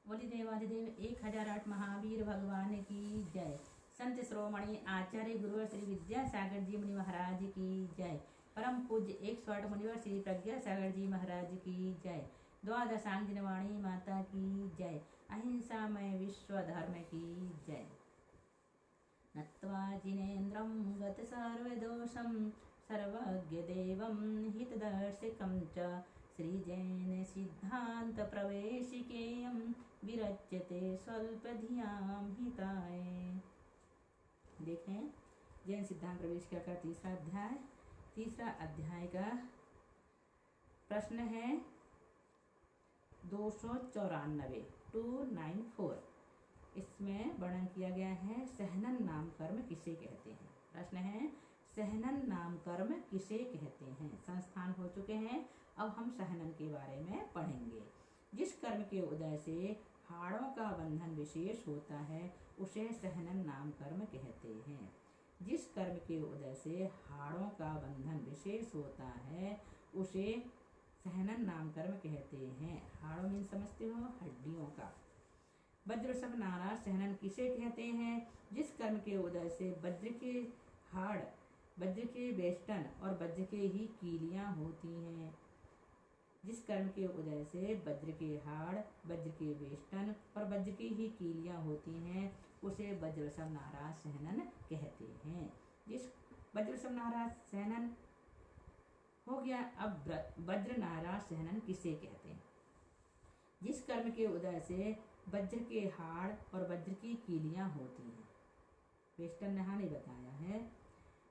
बोली देवाधिदेव 1008 महावीर भगवान की जय। संत श्रोमणी आचार्य गुरुवर श्री विद्यासागर जी मुनि महाराज की जय। परम पूज्य 108 मुनिवर श्री प्रज्ञा सागर जी महाराज की जय। द्वादशांग दिनवाणी माता की जय। अहिंसामय विश्व धर्म की जय। नत्वा जिनेन्द्रं गत सर्वदोषं सर्वज्ञ देवं हितदर्शकं च श्रीजैन सिद्धांत प्रवेशिकेयं विरच्यते स्वल्प धियां हिताय। देखें जैन सिद्धांत प्रवेश का तीसरा अध्याय का प्रश्न है 294 294। इसमें वर्णन किया गया है सहनन नाम कर्म किसे कहते हैं। प्रश्न है सहनन नाम कर्म किसे कहते हैं। संस्थान हो चुके हैं, अब हम सहनन के बारे में पढ़ेंगे। जिस कर्म के उदय से हाड़ों का बंधन विशेष होता है उसे सहनन नाम कर्म कहते हैं। जिस कर्म के उदय से हाड़ों का बंधन विशेष होता है उसे सहनन नाम कर्म कहते हैं। हाड़ों मीन समझते हो, हड्डियों का। वज्र सब नाराज सहनन किसे कहते हैं। जिस कर्म के उदय से वज्र के हाड़, वज्र के वेष्टन और वज्र के ही कीलियां होती हैं। जिस कर्म के उदय से वज्र के हाड़, वज्र के वेष्टन और वज्र की ही कीलियां होती हैं उसे वज्र सब नाराज सहनन कहते हैं। जिस वज्र सब नाराज सहनन हो गया, अब वज्र नाराज सहनन किसे कहते हैं। जिस कर्म के उदय से वज्र के हाड़ और वज्र की कीलियां होती हैं। वेष्टन यहाँ नहीं बताया है।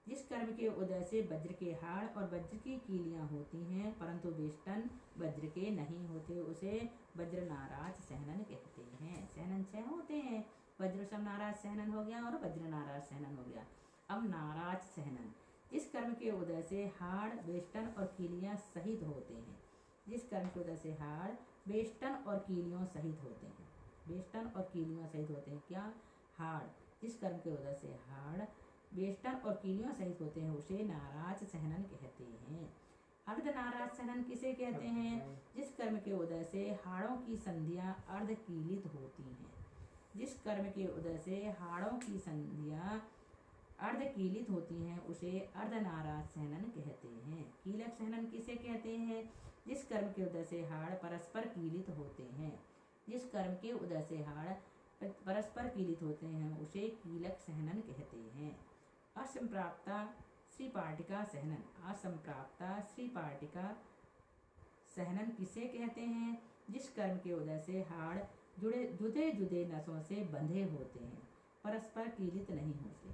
जिस कर्म के उदय से वज्र के हाड़ और वज्र की कीलियां होती हैं परंतु वेष्टन वज्र के नहीं होते उसे वज्र नाराज सहनन कहते हैं। सहनन 6 होते हैं। वज्र सब नाराज सहनन हो गया और वज्र नाराज सहनन हो गया। अब नाराज सहनन जिस कर्म के उदय से हाड़, वेष्टन और कीलियां सहित होते हैं। जिस कर्म के उदय से हाड़, वेष्टन और कीलियों सहित होते हैं। वेष्टन और कीलियों सहित होते हैं क्या? हाड़। जिस कर्म के उदय से हाड़, वेष्टन और कीलियों सहित होते हैं उसे नाराज सहनन कहते हैं। अर्ध नाराज सहनन किसे कहते हैं। जिस कर्म के उदय से हाड़ों की संधियां अर्ध कीलित होती हैं। जिस कर्म के उदय से हाड़ों की संधियां अर्ध कीलित होती हैं उसे अर्ध नाराज सहनन कहते हैं। कीलक सहनन किसे कहते हैं। जिस कर्म के उदय से हाड़ परस्पर कीलित होते हैं। जिस कर्म के उदय से हाड़ परस्पर कीलित होते हैं उसे कीलक सहनन कहते हैं। असंप्राप्ता श्रीपाटिका सहनन। असंप्राप्ता श्रीपाटिका सहनन किसे कहते हैं। जिस कर्म के उदय से हाड़ जुदे जुदे नसों से बंधे होते हैं, परस्पर कीलित नहीं होते।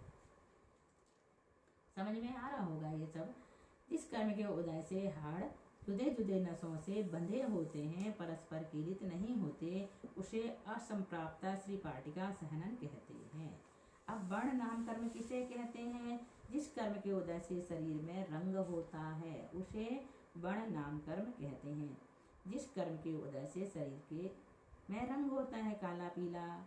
समझ में आ रहा होगा ये सब। जिस कर्म के उदय से हाड़ जुदे जुदे नसों से बंधे होते हैं, परस्पर कीलित नहीं होते उसे असंप्राप्ता श्रीपाटिका सहनन कहते हैं। अब वर्ण नाम कर्म किसे कहते हैं। जिस कर्म के उदय से शरीर में रंग होता है उसे वर्ण नाम कर्म कहते हैं। जिस कर्म के उदय से शरीर के में रंग होता है, काला, पीला,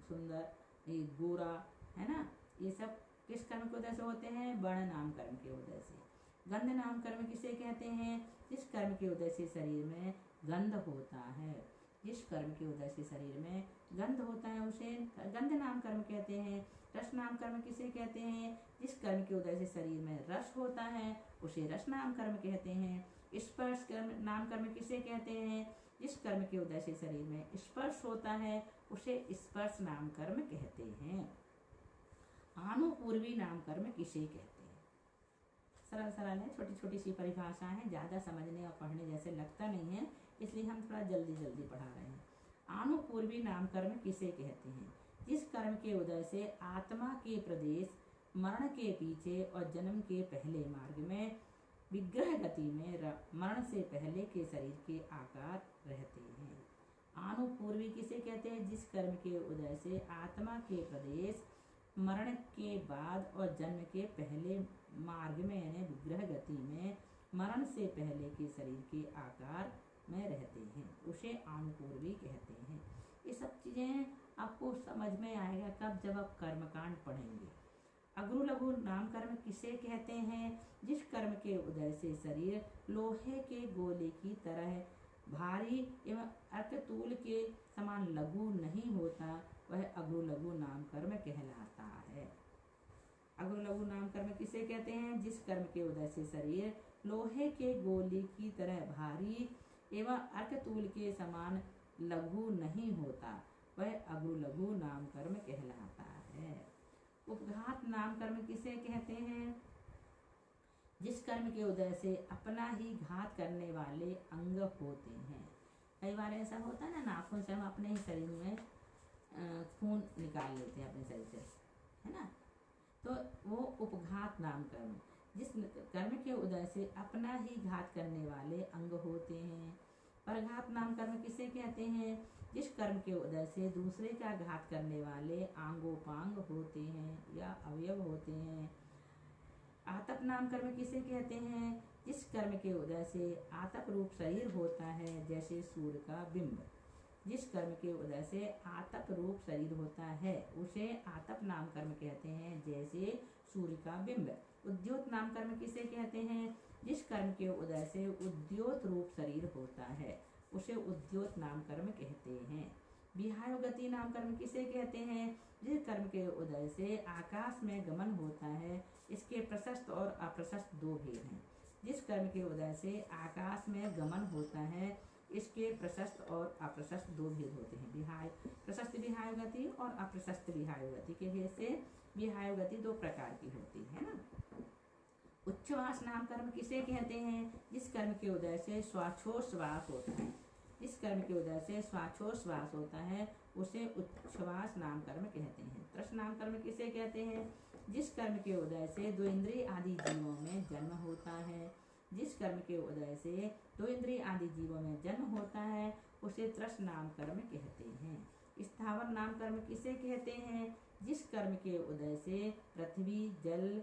सुंदर, गोरा, है ना, ये सब किस कर्म के उदय से होते हैं। वर्ण नाम कर्म के उदय से। गंध नाम कर्म किसे कहते हैं। जिस कर्म के उदय से शरीर में गंध होता है। जिस कर्म के उदय से शरीर में गंध होता है उसे गंध नाम कर्म कहते हैं। रस नाम कर्म किसे कहते हैं। जिस कर्म के उदय से शरीर में रस होता है उसे रस नाम कर्म कहते हैं। स्पर्श कर्म नाम कर्म किसे कहते हैं। जिस कर्म के उदय से शरीर में स्पर्श होता है उसे स्पर्श नाम कर्म कहते हैं। आनुपूर्वी नाम कर्म किसे कहते हैं। सरल सरल है, छोटी छोटी सी परिभाषा है, ज्यादा समझने और पढ़ने जैसे लगता नहीं है, इसलिए हम थोड़ा जल्दी जल्दी पढ़ा रहे हैं। आनुपूर्वी नाम कर्म किसे कहते हैं। जिस कर्म के उदय से आत्मा के प्रदेश मरण के पीछे और जन्म के पहले मार्ग में विग्रह गति में मरण से पहले के शरीर के आकार रहते हैं। आनुपूर्वी किसे कहते हैं। जिस कर्म के उदय से आत्मा के प्रदेश मरण के बाद और जन्म के पहले मार्ग में यानी विग्रह गति में मरण से पहले के शरीर के आकार में रहते हैं उसे आनुपूर्वी कहते हैं। ये सब चीजें आपको समझ में आएगा कब, जब आप कर्मकांड पढ़ेंगे। अग्रु लघु नाम कर्म किसे कहते हैं। जिस कर्म के उदय से शरीर लोहे के गोले की तरह भारी एवं अर्कतूल के समान लघु नहीं होता वह अग्र लघु नाम कर्म कहलाता है। अग्र लघु नाम कर्म किसे कहते हैं? जिस कर्म के उदय से शरीर लोहे के गोली की तरह भारी एवं अर्कतूल के समान लघु नहीं होता वह अग्र लघु नाम कर्म कहलाता है। उपघात नाम कर्म किसे कहते हैं? जिस कर्म के उदय से अपना ही घात करने वाले अंग होते हैं। कई बार ऐसा होता है ना, नाखून से हम अपने ही शरीर में खून निकाल लेते हैं अपने शरीर से, है ना, तो वो उपघात नाम कर्म। जिस कर्म के उदय से अपना ही घात करने वाले अंग होते हैं। परघात नाम कर्म किसे कहते हैं? जिस कर्म के उदय से दूसरे का घात करने वाले आंगोपांग होते हैं या अवयव होते हैं। आतप नाम कर्म किसे कहते हैं? जिस कर्म के उदय से आतप रूप शरीर होता है, जैसे सूर्य का बिंब। जिस कर्म के उदय से आतप रूप शरीर होता है उसे आतप नाम कर्म कहते हैं, जैसे सूर्य का बिंब। उद्योत नाम कर्म किसे कहते हैं? जिस कर्म के उदय से उद्योत रूप शरीर होता है उसे उद्योत नाम कर्म कहते हैं। विहायोगति नाम कर्म किसे कहते हैं? जिस कर्म के उदय से आकाश में गमन होता है। इसके प्रशस्त और अप्रशस्त दो भेद हैं। जिस कर्म के उदय से आकाश में गमन होता है इसके प्रशस्त और अप्रशस्त दो भेद होते हैं। प्रशस्त विहायोगति और अप्रशस्त विहायोगति के भेद से विहायोगति दो प्रकार की होती है ना। उच्छ्वास नाम कर्म किसे कहते हैं? जिस कर्म के उदय से श्वासोच्छ्वास होता है। जिस कर्म के उदय से श्वासोच्छ्वास होता है उसे उच्छ्वास नाम कर्म कहते हैं। त्रस नाम कर्म किसे कहते हैं? जिस कर्म के उदय से दो इंद्रिय आदि जीवों में जन्म होता है। जिस कर्म के उदय से दो इंद्रिय आदि जीवों में जन्म होता है उसे त्रस नाम कर्म कहते हैं। स्थावर नाम कर्म किसे कहते हैं? जिस कर्म के उदय से पृथ्वी, जल,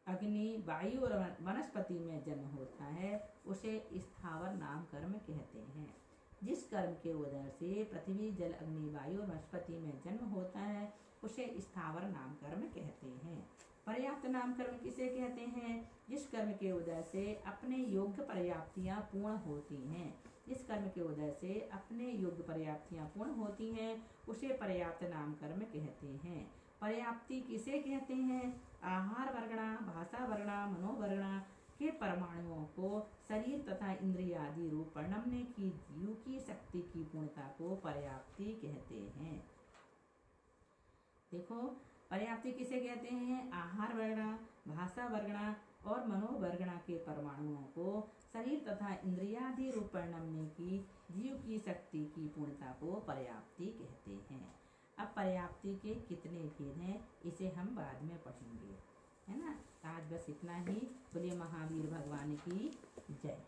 अग्नि, वायु और वनस्पति में जन्म होता है उसे स्थावर नाम कर्म कहते हैं। जिस कर्म के उदय से पृथ्वी, जल, अग्नि, वायु और वनस्पति में जन्म होता है उसे स्थावर नाम कर्म कहते हैं। पर्याप्त नाम कर्म किसे कहते हैं? जिस कर्म के उदय से अपने योग्य पर्याप्तियां पूर्ण होती हैं। जिस कर्म के उदय से अपने योग्य पर्याप्तियां पूर्ण होती हैं उसे पर्याप्त नाम कर्म कहते हैं। पर्याप्ति किसे कहते हैं? आहार वर्गणा, भाषा वर्गणा, मनोवर्गणा के परमाणुओं को शरीर तथा इंद्रिय आदि रूप परिणमने की जीव की शक्ति की पूर्णता को पर्याप्ति कहते हैं। देखो, पर्याप्ति किसे कहते हैं? आहार वर्गणा, भाषा वर्गणा और मनोवर्गणा के परमाणुओं को शरीर तथा इंद्रियादि रूप परिणमने की जीव की शक्ति की पूर्णता को पर्याप्ति कहते हैं। अब पर्याप्ति के कितने भेद हैं इसे हम बाद में पढ़ेंगे, है ना। आज बस इतना ही। बोलिए महावीर भगवान की जय।